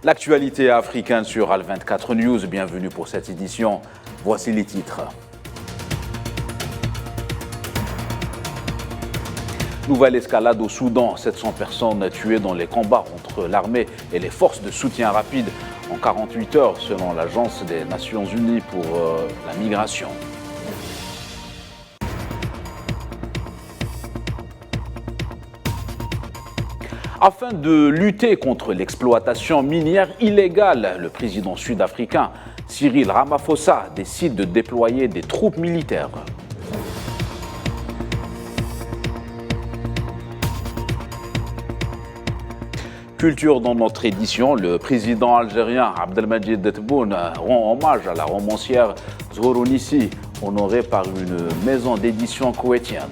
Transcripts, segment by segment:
L'actualité africaine sur Al24 News, bienvenue pour cette édition. Voici les titres. Nouvelle escalade au Soudan, 700 personnes tuées dans les combats entre l'armée et les forces de soutien rapide en 48 heures selon l'Agence des Nations Unies pour la migration. Afin de lutter contre l'exploitation minière illégale, le président sud-africain Cyril Ramaphosa décide de déployer des troupes militaires. Culture dans notre édition, le président algérien Abdelmadjid Tebboune rend hommage à la romancière Zhoro Nissi, honorée par une maison d'édition koweïtienne.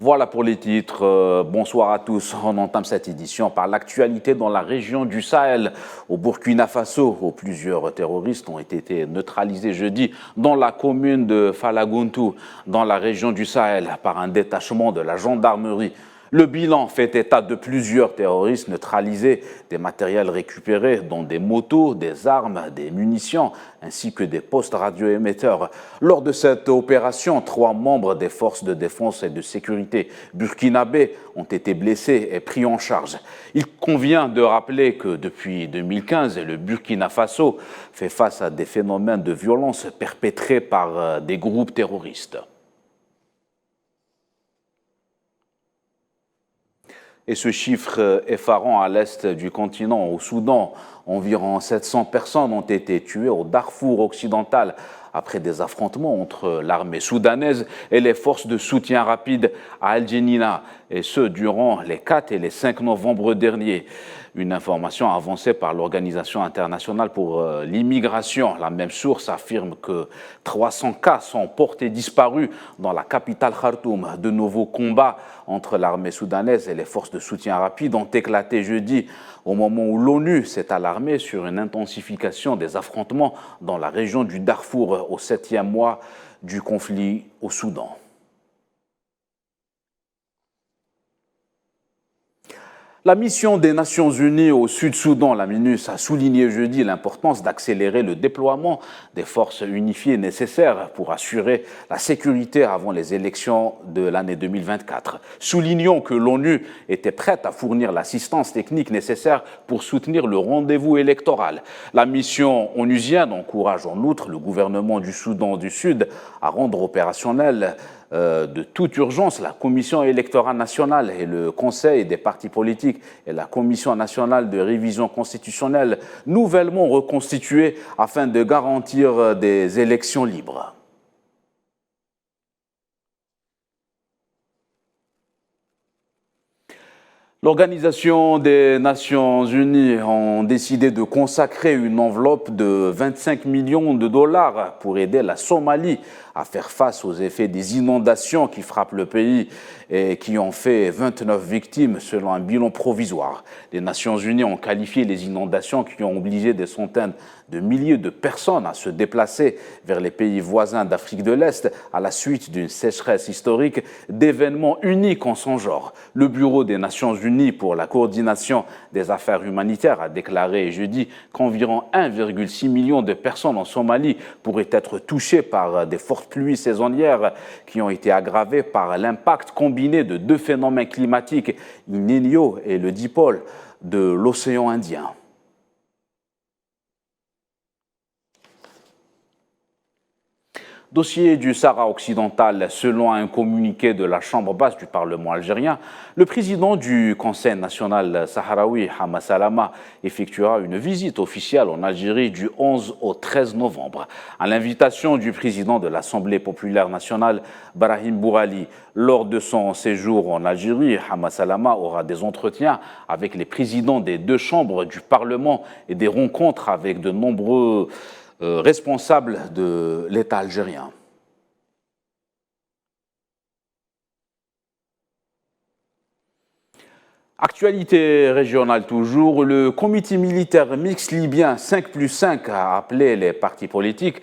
Voilà pour les titres. Bonsoir à tous. On entame cette édition par l'actualité dans la région du Sahel. Au Burkina Faso, où plusieurs terroristes ont été neutralisés jeudi dans la commune de Falagountou, dans la région du Sahel, par un détachement de la gendarmerie. Le bilan fait état de plusieurs terroristes neutralisés, des matériels récupérés, dont des motos, des armes, des munitions, ainsi que des postes radioémetteurs. Lors de cette opération, 3 membres des forces de défense et de sécurité burkinabés ont été blessés et pris en charge. Il convient de rappeler que depuis 2015, le Burkina Faso fait face à des phénomènes de violence perpétrés par des groupes terroristes. Et ce chiffre effarant à l'est du continent, au Soudan, environ 700 personnes ont été tuées au Darfour occidental après des affrontements entre l'armée soudanaise et les forces de soutien rapide à Al-Jenina, et ce durant les 4 et les 5 novembre derniers. Une information avancée par l'Organisation internationale pour l'immigration. La même source affirme que 300 cas sont portés disparus dans la capitale Khartoum. De nouveaux combats entre l'armée soudanaise et les forces de soutien rapide ont éclaté jeudi, au moment où l'ONU s'est alarmée sur une intensification des affrontements dans la région du Darfour au 7e mois du conflit au Soudan. La mission des Nations Unies au Sud-Soudan, la MINUS, a souligné jeudi l'importance d'accélérer le déploiement des forces unifiées nécessaires pour assurer la sécurité avant les élections de l'année 2024. Soulignons que l'ONU était prête à fournir l'assistance technique nécessaire pour soutenir le rendez-vous électoral. La mission onusienne encourage en outre le gouvernement du Soudan du Sud à rendre opérationnel de toute urgence la Commission électorale nationale et le Conseil des partis politiques et la Commission nationale de révision constitutionnelle nouvellement reconstituée afin de garantir des élections libres. L'Organisation des Nations Unies a décidé de consacrer une enveloppe de 25 millions de dollars pour aider la Somalie à faire face aux effets des inondations qui frappent le pays et qui ont fait 29 victimes selon un bilan provisoire. Les Nations Unies ont qualifié les inondations qui ont obligé des centaines de milliers de personnes à se déplacer vers les pays voisins d'Afrique de l'Est à la suite d'une sécheresse historique d'événements uniques en son genre. Le Bureau des Nations Unies pour la coordination des affaires humanitaires a déclaré jeudi qu'environ 1,6 million de personnes en Somalie pourraient être touchées par des fortes pluies saisonnières qui ont été aggravées par l'impact combiné de 2 phénomènes climatiques, El Niño et le dipôle de l'océan Indien. Dossier du Sahara occidental. Selon un communiqué de la Chambre basse du Parlement algérien, le président du Conseil national sahraoui, Hamma Salama, effectuera une visite officielle en Algérie du 11 au 13 novembre. À l'invitation du président de l'Assemblée populaire nationale, Brahim Bourali, lors de son séjour en Algérie, Hamma Salama aura des entretiens avec les présidents des 2 chambres du Parlement et des rencontres avec de nombreux responsable de l'État algérien. Actualité régionale toujours, le comité militaire mixte libyen 5+5 a appelé les partis politiques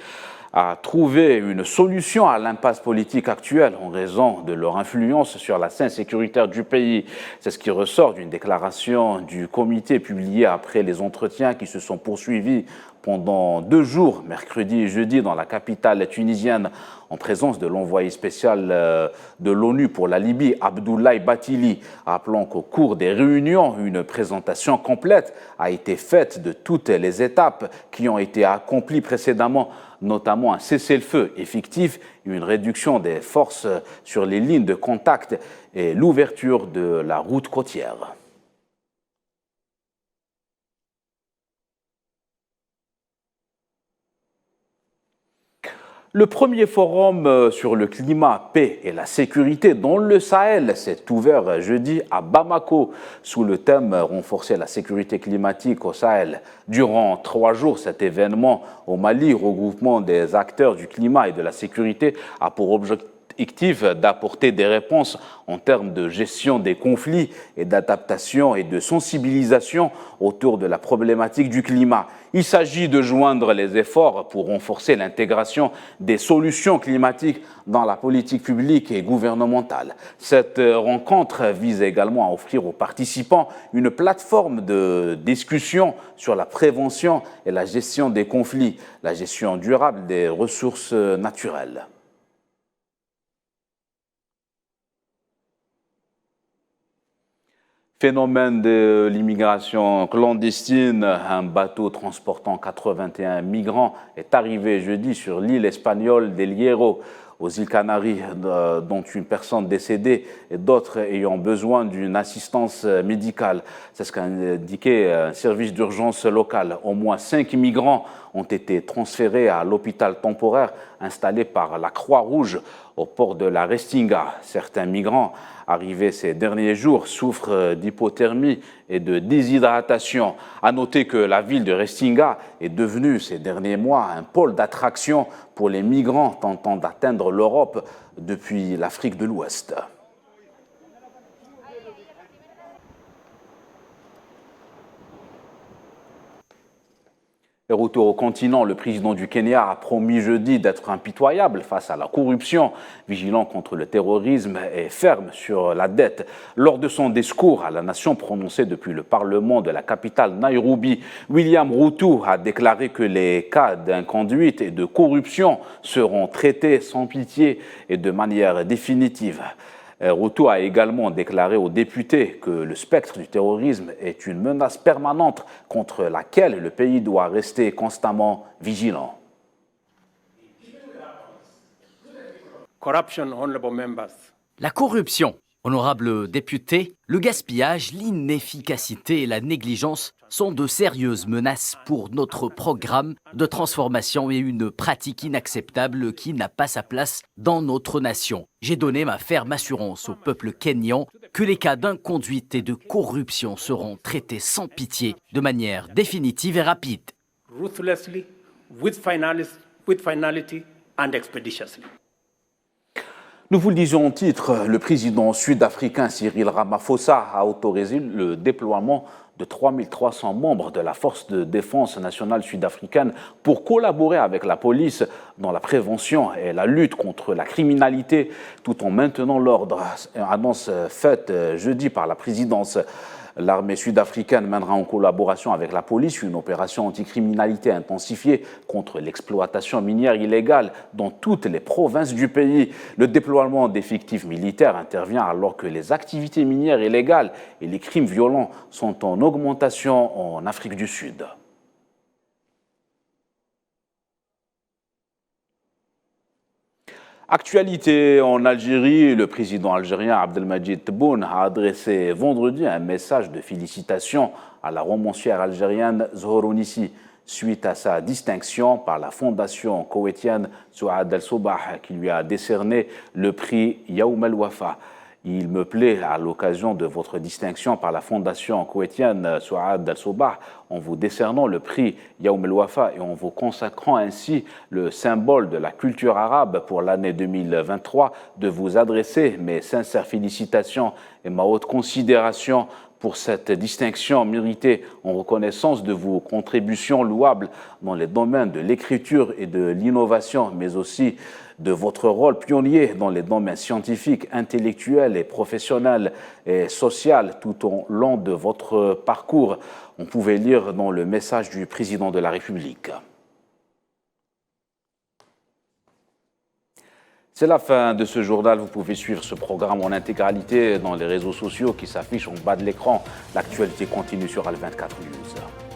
à trouver une solution à l'impasse politique actuelle en raison de leur influence sur la scène sécuritaire du pays. C'est ce qui ressort d'une déclaration du comité publiée après les entretiens qui se sont poursuivis pendant 2 jours, mercredi et jeudi, dans la capitale tunisienne, en présence de l'envoyé spécial de l'ONU pour la Libye, Abdoulaye Batili, appelant qu'au cours des réunions, une présentation complète a été faite de toutes les étapes qui ont été accomplies précédemment, notamment un cessez-le-feu effectif, une réduction des forces sur les lignes de contact et l'ouverture de la route côtière. Le premier forum sur le climat, paix et la sécurité dans le Sahel s'est ouvert jeudi à Bamako sous le thème « Renforcer la sécurité climatique au Sahel ». Durant 3 jours, cet événement au Mali, regroupement des acteurs du climat et de la sécurité, a pour objectif d'apporter des réponses en termes de gestion des conflits et d'adaptation et de sensibilisation autour de la problématique du climat. Il s'agit de joindre les efforts pour renforcer l'intégration des solutions climatiques dans la politique publique et gouvernementale. Cette rencontre vise également à offrir aux participants une plateforme de discussion sur la prévention et la gestion des conflits, la gestion durable des ressources naturelles. Phénomène de l'immigration clandestine, un bateau transportant 81 migrants est arrivé jeudi sur l'île espagnole d'El Hierro, aux îles Canaries, dont une personne décédée et d'autres ayant besoin d'une assistance médicale. C'est ce qu'a indiqué un service d'urgence local. Au moins 5 migrants ont été transférés à l'hôpital temporaire installé par la Croix-Rouge au port de la Restinga. Certains migrants arrivés ces derniers jours souffrent d'hypothermie et de déshydratation. À noter que la ville de Restinga est devenue ces derniers mois un pôle d'attraction pour les migrants tentant d'atteindre l'Europe depuis l'Afrique de l'Ouest. Et retour au continent, le président du Kenya a promis jeudi d'être impitoyable face à la corruption, vigilant contre le terrorisme et ferme sur la dette. Lors de son discours à la nation prononcé depuis le Parlement de la capitale Nairobi, William Ruto a déclaré que les cas d'inconduite et de corruption seront traités sans pitié et de manière définitive. Ruto a également déclaré aux députés que le spectre du terrorisme est une menace permanente contre laquelle le pays doit rester constamment vigilant. La corruption, honorables députés, le gaspillage, l'inefficacité et la négligence sont de sérieuses menaces pour notre programme de transformation et une pratique inacceptable qui n'a pas sa place dans notre nation. J'ai donné ma ferme assurance au peuple kényan que les cas d'inconduite et de corruption seront traités sans pitié, de manière définitive et rapide. Ruthlessly, with finality and expeditiously. Nous vous le disions en titre, le président sud-africain Cyril Ramaphosa a autorisé le déploiement de 3300 membres de la force de défense nationale sud-africaine pour collaborer avec la police dans la prévention et la lutte contre la criminalité tout en maintenant l'ordre. Annonce faite jeudi par la présidence. L'armée sud-africaine mènera en collaboration avec la police une opération anticriminalité intensifiée contre l'exploitation minière illégale dans toutes les provinces du pays. Le déploiement d'effectifs militaires intervient alors que les activités minières illégales et les crimes violents sont en augmentation en Afrique du Sud. Actualité en Algérie, le président algérien Abdelmadjid Tebboune a adressé vendredi un message de félicitations à la romancière algérienne Zohor Ounissi suite à sa distinction par la fondation koweïtienne Souad al-Sobah qui lui a décerné le prix Yaoum al-Wafa. Il me plaît, à l'occasion de votre distinction par la fondation koweïtienne Souad al-Sobah, en vous décernant le prix Yaoum el-Wafa et en vous consacrant ainsi le symbole de la culture arabe pour l'année 2023, de vous adresser mes sincères félicitations et ma haute considération pour cette distinction méritée en reconnaissance de vos contributions louables dans les domaines de l'écriture et de l'innovation, mais aussi de votre rôle pionnier dans les domaines scientifiques, intellectuels et professionnels et sociaux tout au long de votre parcours. On pouvait lire dans le message du président de la République. C'est la fin de ce journal. Vous pouvez suivre ce programme en intégralité dans les réseaux sociaux qui s'affichent en bas de l'écran. L'actualité continue sur Al 24 News.